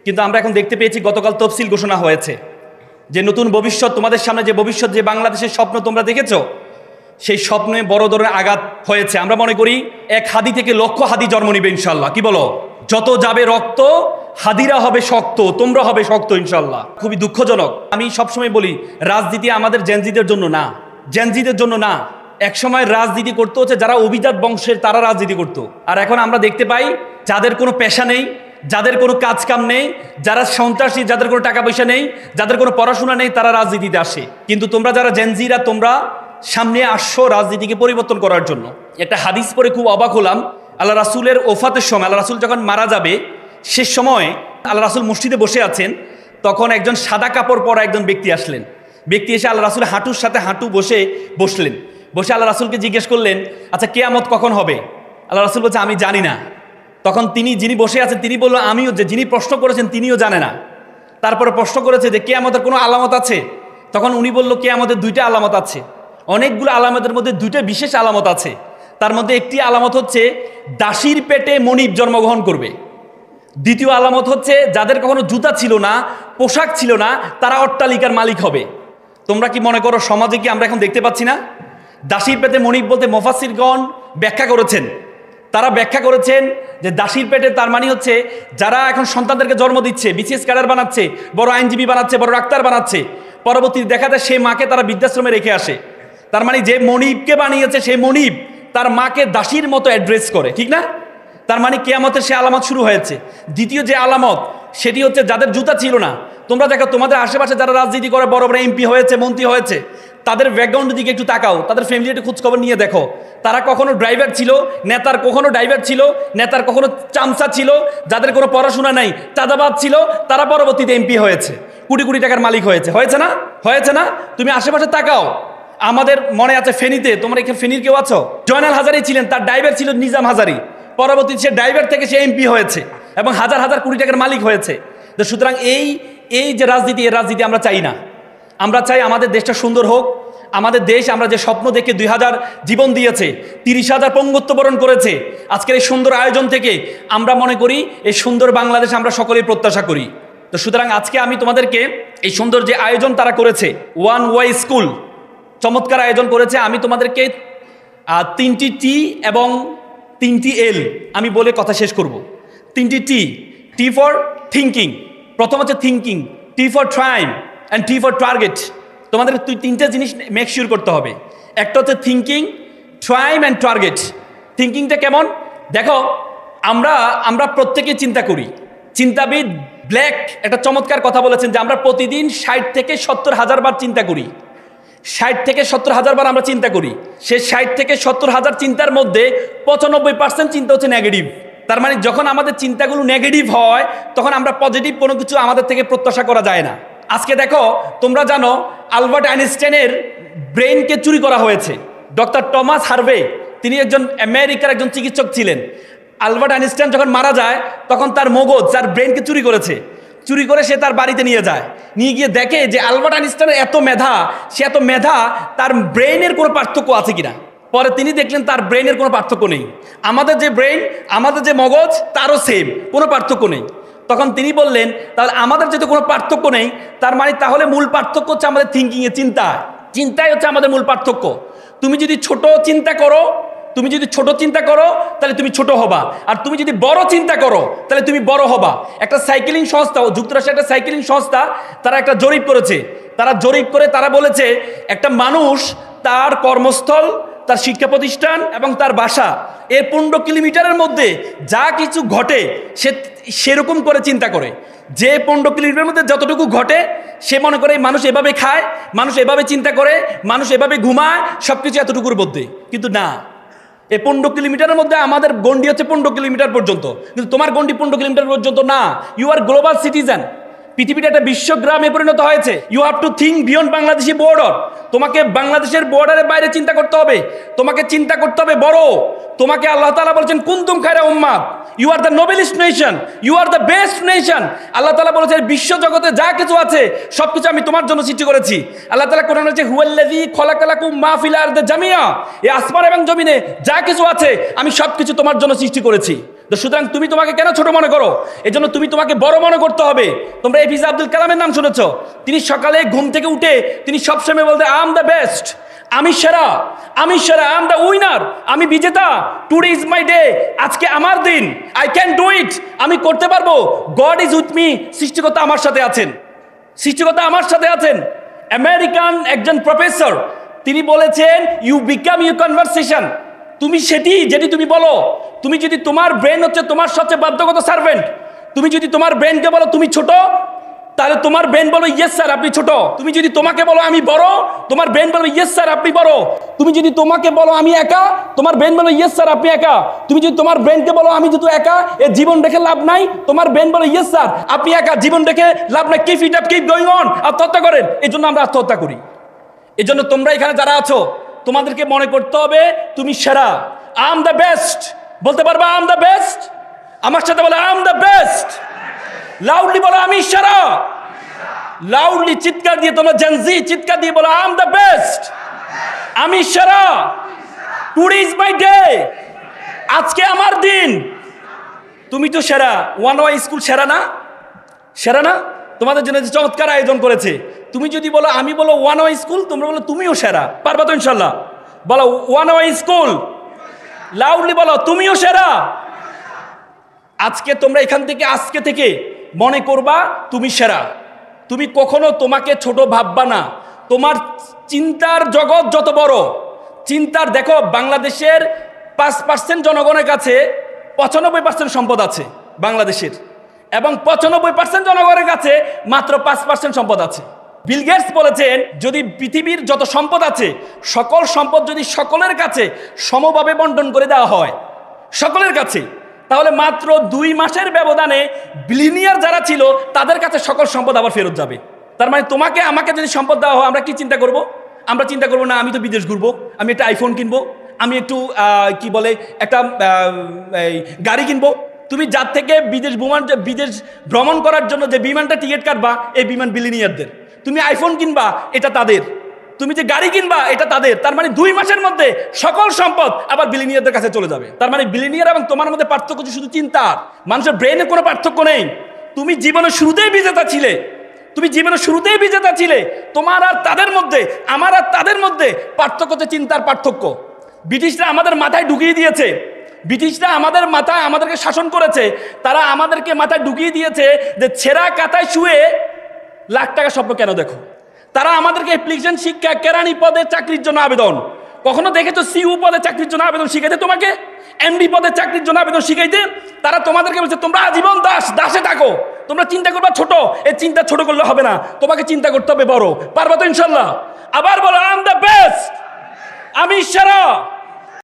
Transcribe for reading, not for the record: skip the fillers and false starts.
কিন্তু আমরা এখন দেখতে পেয়েছি গতকাল তফসিল ঘোষণা হয়েছে যে নতুন ভবিষ্যৎ, তোমাদের সামনে যে ভবিষ্যৎ, যে বাংলাদেশের স্বপ্ন তোমরা দেখেছো, সেই স্বপ্নে বড় ধরনের আঘাত হয়েছে। আমরা মনে করি এক হাদি থেকে লক্ষ হাদি জন্ম নিবে ইনশাল্লাহ। কি বলো? যত যাবে রক্ত, হাদিরা হবে শক্ত, তোমরা হবে শক্ত ইনশাল্লাহ। খুবই দুঃখজনক। আমি সবসময় বলি, রাজনীতি আমাদের জেনজিদের জন্য না, জেনজিদের জন্য না। একসময় রাজনীতি করতে হচ্ছে যারা অভিজাত বংশের, তারা রাজনীতি করতো। আর এখন আমরা দেখতে পাই যাদের কোনো পেশা নেই, যাদের কোনো কাজ কাম নেই, যারা সন্ত্রাসী, যাদের কোনো টাকা পয়সা নেই, যাদের কোনো পড়াশোনা নেই, তারা রাজনীতিতে আসে। কিন্তু তোমরা যারা জেনজিরা, তোমরা সামনে আসছো রাজনীতিকে পরিবর্তন করার জন্য। একটা হাদিস পড়ে খুব অবাক হলাম। আল্লাহ রাসূলের ওফাতের সময়, আল্লাহ রাসূল যখন মারা যাবে, শেষ সময় আল্লাহ রাসূল মসজিদে বসে আছেন, তখন একজন সাদা কাপড় পরা একজন ব্যক্তি আসলেন। ব্যক্তি এসে আল্লাহ রাসূল হাঁটুর সাথে হাঁটু বসলেন। বসে আল্লাহ রাসূলকে জিজ্ঞেস করলেন, আচ্ছা কিয়ামত কখন হবে? আল্লাহ রাসূল বলছে, আমি জানি না। তখন যিনি বসে আছেন তিনি বলল, আমিও, যে যিনি প্রশ্ন করেছেন তিনিও জানে না। তারপরে প্রশ্ন করেছে যে কিয়ামতের কোনো আলামত আছে? তখন উনি বলল, কিয়ামতের দুইটা আলামত আছে। অনেকগুলো আলামতের মধ্যে দুইটা বিশেষ আলামত আছে। তার মধ্যে একটি আলামত হচ্ছে দাসীর পেটে মনিব জন্মগ্রহণ করবে। দ্বিতীয় আলামত হচ্ছে যাদের কখনো জুতা ছিল না, পোশাক ছিল না, তারা অট্টালিকার মালিক হবে। তোমরা কি মনে করো সমাজে কি আমরা এখন দেখতে পাচ্ছি না? দাসীর পেটে মনিব বলতে মুফাসসিরগণ ব্যাখ্যা করেছেন। তারা ব্যাখ্যা করেছেন যে দাসীর পেটে তার মানে হচ্ছে যারা এখন সন্তানদেরকে জন্ম দিচ্ছে, বিসিএস ক্যাডার বানাচ্ছে, বড় আইনজীবী বানাচ্ছে, বড় ডাক্তার বানাচ্ছে, পরবর্তীতে দেখা যায় সেই মাকে তারা বৃদ্ধাশ্রমে রেখে আসে। তার মানে যে মনিবকে বানিয়েছে সেই মনিব তার মাকে দাসীর মতো অ্যাড্রেস করে, ঠিক না? তার মানে কিয়ামতের সে আলামত শুরু হয়েছে। দ্বিতীয় যে আলামত, সেটি হচ্ছে যাদের জুতা ছিল না। তোমরা দেখো তোমাদের আশেপাশে যারা রাজনীতি করে, বড় বড় এমপি হয়েছে, মন্ত্রী হয়েছে, তাদের ব্যাকগ্রাউন্ডের দিকে একটু তাকাও, তাদের ফ্যামিলি একটু খোঁজখবর নিয়ে দেখো। তারা কখনো ড্রাইভার ছিল, নেতার কখনো ড্রাইভার ছিল, নেতার কখনো চামচা ছিল, যাদের কোনো পড়াশোনা নাই, চাঁদাবাজ ছিল, তারা পরবর্তীতে এমপি হয়েছে, কোটি কোটি টাকার মালিক হয়েছে। হয়েছে না? হয়েছে না? তুমি আশেপাশে তাকাও। আমাদের মনে আছে ফেনীতে, তোমরা এখানে ফেনীর কেউ আছো? জয়নাল হাজারি ছিলেন, তার ড্রাইভার ছিল নিজাম হাজারি। পরবর্তীতে সে ড্রাইভার থেকে সে এমপি হয়েছে এবং হাজার হাজার কোটি টাকার মালিক হয়েছে। তো সুতরাং এই যে রাজনীতি, এই রাজনীতি আমরা চাই না। আমরা চাই আমাদের দেশটা সুন্দর হোক। আমাদের দেশ, আমরা যে স্বপ্ন দেখে 2000 জীবন দিয়েছে, 30,000 পঙ্গুত্ব বরণ করেছে, আজকের এই সুন্দর আয়োজন থেকে আমরা মনে করি এই সুন্দর বাংলাদেশ আমরা সকলেই প্রত্যাশা করি। তো সুতরাং আজকে আমি তোমাদেরকে এই সুন্দর যে আয়োজন তারা করেছে, ওয়ান ওয়াই স্কুল, চমৎকার আয়োজন করেছে। আমি তোমাদেরকে 3টি টি এবং 3টি এল আমি বলে কথা শেষ করব। 3টি টি। T for thinking. প্রথম হচ্ছে thinking, T for ট্রাইম and T for target. তোমাদের 3টে জিনিস মেক শিওর করতে হবে। একটা হচ্ছে থিঙ্কিং, ট্রাইম অ্যান্ড টার্গেট। থিঙ্কিংটা কেমন দেখো, আমরা প্রত্যেকেই চিন্তা করি। চিন্তাবিদ ব্ল্যাক একটা চমৎকার কথা বলেছেন যে আমরা প্রতিদিন 60 থেকে 70,000 বার চিন্তা করি। 60 থেকে 70,000 বার আমরা চিন্তা করি। সে 60 থেকে 70,000 চিন্তার মধ্যে 95% চিন্তা হচ্ছে নেগেটিভ। তার মানে যখন আমাদের চিন্তাগুলো নেগেটিভ হয়, তখন আমরা পজিটিভ কোনো কিছু আমাদের থেকে প্রত্যাশা করা যায় না। আজকে দেখো, তোমরা জানো আলবার্ট আইনস্টাইনের ব্রেইনকে চুরি করা হয়েছে। ডক্টর টমাস হার্ভে, তিনি একজন আমেরিকার একজন চিকিৎসক ছিলেন। আলবার্ট আইনস্টাইন যখন মারা যায়, তখন তার মগজ, তার ব্রেইনকে চুরি করেছে। চুরি করে সে তার বাড়িতে নিয়ে যায়। নিয়ে গিয়ে দেখে যে আলবার্ট আইনস্টাইনের এত মেধা, তার ব্রেইনের কোনো পার্থক্য আছে কিনা। পরে তিনি দেখলেন তার ব্রেইনের কোনো পার্থক্য নেই। আমাদের যে ব্রেইন, আমাদের যে মগজ, তারও সেম, কোনো পার্থক্য নেই। তখন তিনি বললেন, তাহলে আমাদের যেহেতু কোনো পার্থক্য নেই, তার মানে তাহলে মূল পার্থক্য হচ্ছে আমাদের থিঙ্কিংয়ে, চিন্তাই হচ্ছে আমাদের মূল পার্থক্য। তুমি যদি ছোট চিন্তা করো তাহলে তুমি ছোট হবা, আর তুমি যদি বড় চিন্তা করো তাহলে তুমি বড় হবা। একটা সাইকেলিং সংস্থা, যুক্তরাষ্ট্রের একটা সাইকেলিং সংস্থা, তারা একটা জরিপ করেছে। তারা বলেছে একটা মানুষ তার কর্মস্থল, তার শিক্ষা প্রতিষ্ঠান এবং তার বাসা, এর 15 কিলোমিটারের মধ্যে যা কিছু ঘটে সে সেরকম করে চিন্তা করে। যে 15 কিলোমিটারের মধ্যে যতটুকু ঘটে সে মনে করে মানুষ এভাবে খায়, মানুষ এভাবে চিন্তা করে, মানুষ এভাবে ঘুমায়, সব কিছু এতটুকুর মধ্যে। কিন্তু না, এই 15 কিলোমিটারের মধ্যে আমাদের গন্ডি হচ্ছে 15 কিলোমিটার পর্যন্ত, কিন্তু তোমার গন্ডি 15 কিলোমিটার পর্যন্ত না। You are global citizen. পৃথিবীটা একটা বিশ্বগ্রামে পরিণত হয়েছে। You have to think beyond Bangladeshi border. তোমাকে বাংলাদেশের বর্ডারের বাইরে চিন্তা করতে হবে। তোমাকে চিন্তা করতে হবে বড়। তোমাকে আল্লাহ তাআলা বলেছেন কুনতুম খায়রা উম্মাহ, you are the noblest nation, you are the best nation. Allah তাআলা বলেছেন বিশ্ব জগতে যা কিছু আছে সব কিছু আমি তোমার জন্য সৃষ্টি করেছি। আল্লাহ তাআলা কোরআনে বলেছে হুয়াল্লাযী খলাকালাকুম মা ফিল আরদি জামিআ, এই আসমান এবং জমিনে যা কিছু আছে আমি সব কিছু তোমার জন্য সৃষ্টি করেছি। তো সুতরাং তুমি তোমাকে কেন ছোট মনে করো? এজন্য তুমি তোমাকে বড় মনে করতে হবে। তোমরা এপিজে আব্দুল কালামের নাম শুনেছ। তিনি সকালে ঘুম থেকে উঠে তিনি সবসময় বলতে, আই এম দ্য বেস্ট, আমি সেরা, আমি সেরা, আই এম দ্য উইনার, আমি বিজেতা, টুডে ইজ মাই ডে, আজকে আমার দিন, আই ক্যান ডু ইট, আমি করতে পারবো, গড ইজ উইথ মি, সৃষ্টিকর্তা আমার সাথে আছেন, সৃষ্টিকর্তা আমার সাথে আছেন। আমেরিকান একজন প্রফেসর তিনি বলেছেন, ইউ বিকাম ইউ কনভারসেশন, তুমি যেটি তুমি বলো। তুমি যদি তোমার ব্রেন হচ্ছে তোমার সবচেয়ে বাধ্যগত সার্ভেন্ট, তুমি যদি তোমার ব্রেনকে বলো তুমি ছোট, তাহলে তোমার ব্রেন বলবে ইয়েস স্যার আপনি ছোট। তুমি যদি তোমাকে বলো আমি বড়, তোমার ব্রেন বলবে ইয়েস স্যার আপনি বড়। তুমি যদি তোমাকে বলো আমি একা, তোমার ব্রেন বলবে ইয়েস স্যার আপনি একা। তুমি যদি তোমার ব্রেনকে বলো আমি যেহেতু একা, এ জীবন রেখে লাভ নাই, তোমার ব্রেন বলে ইয়েস স্যার আপনি একা, জীবন রেখে লাভ নাই, keep it up, keep going on, আত্মহত্যা করেন। এই জন্য আমরা আত্মহত্যা করি। এই জন্য তোমরা এখানে যারা আছো তোমাদেরকে মনে করতে হবে তুমি সেরা। আই এম দ্য বেস্ট, বলতে পারবা আই এম দ্য বেস্ট? আমার সাথে বলো I am the best, loudly বলো আমি সেরা, লাউডলি চিৎকার দিয়ে, তোমরা জেনজি চিৎকার দিয়ে বলো আই এম দ্য বেস্ট, আমি সেরা, টুডে ইজ মাই ডে, আজকে আমার দিন। তুমি তো সেরা। ওয়ান ওয়াই স্কুল সেরা না? সেরা না? তোমাদের জন্য যে চমৎকার আয়োজন করেছে। তুমি যদি বলো আমি বলো ওয়ান ওয়াই স্কুল, তোমরা বলো তুমিও সেরা, পারবা তো ইনশাল্লাহ? বলো ওয়ান ওয়াই স্কুল, লাউডলি বলো তুমিও সেরা। আজকে তোমরা এখান থেকে আজকে থেকে মনে করবা তুমি সেরা। তুমি কখনো তোমাকে ছোট ভাববা না। তোমার চিন্তার জগৎ যত বড়, চিন্তার, দেখো বাংলাদেশের 5% জনগণের কাছে 95% সম্পদ আছে বাংলাদেশের, এবং 95% জনগণের কাছে মাত্র 5% সম্পদ আছে। বিল গেটস বলেছেন যদি পৃথিবীর যত সম্পদ আছে সকল সম্পদ যদি সকলের কাছে সমভাবে বন্টন করে দেওয়া হয় সকলের কাছে, তাহলে মাত্র 2 মাসের ব্যবধানে বিলিনিয়ার যারা ছিল তাদের কাছে সকল সম্পদ আবার ফেরত যাবে। তার মানে তোমাকে আমাকে যদি সম্পদ দেওয়া হয় আমরা কি চিন্তা করব? আমরা চিন্তা করবো না আমি তো বিদেশ ঘুরবো, আমি একটা আইফোন কিনবো, আমি একটু কি বলে একটা গাড়ি কিনবো। তুমি যার থেকে বিদেশ ভ্রমণ করার জন্য যে বিমানটা টিকিট কাটবা, এই বিমান বিলিনিয়ারদের। তুমি আইফোন কিনবা, এটা তাদের। তুমি যে গাড়ি কিনবা, এটা তাদের। তার মানে 2 মাসের মধ্যে সকল সম্পদ আবার বিলিনিয়ারদের কাছে চলে যাবে। তার মানে বিলিনিয়ার এবং তোমার মধ্যে পার্থক্য শুধু চিন্তার, মানুষের ব্রেনে কোনো পার্থক্য নেই। তুমি জীবনের শুরুতেই বিজেতা ছিলে, তুমি জীবনের শুরুতেই বিজেতা ছিলে। তোমার আর তাদের মধ্যে, আমার আর তাদের মধ্যে পার্থক্য হচ্ছে চিন্তার পার্থক্য। ব্রিটিশরা আমাদের মাথায় ঢুকিয়ে দিয়েছে, ব্রিটিশরা আমাদের মাথায় আমাদেরকে শাসন করেছে। তারা আমাদেরকে মাথায় ঢুকিয়ে দিয়েছে যে ছেঁড়া কাতায় শুয়ে লাখ টাকা স্বপ্ন কেন দেখো। তারা আমাদেরকে অ্যাপ্লিকেশন শিক্ষা, কেরানি পদে চাকরির জন্য আবেদন, কখনো দেখেছো সিইও পদে চাকরির জন্য আবেদন শিখাইতে? তোমাকে এমডি পদে চাকরির জন্য আবেদন শিখাইতে? তারা তোমাদেরকে বলছে তোমরা আজীবন দাসে থাকো, তোমরা চিন্তা করবা ছোট। এই চিন্তা ছোট করলে হবে না, তোমাকে চিন্তা করতে হবে বড়। পারবা তো ইনশাল্লাহ? আবার বলো আই এম দ্য বেস্ট, আমি সেরা।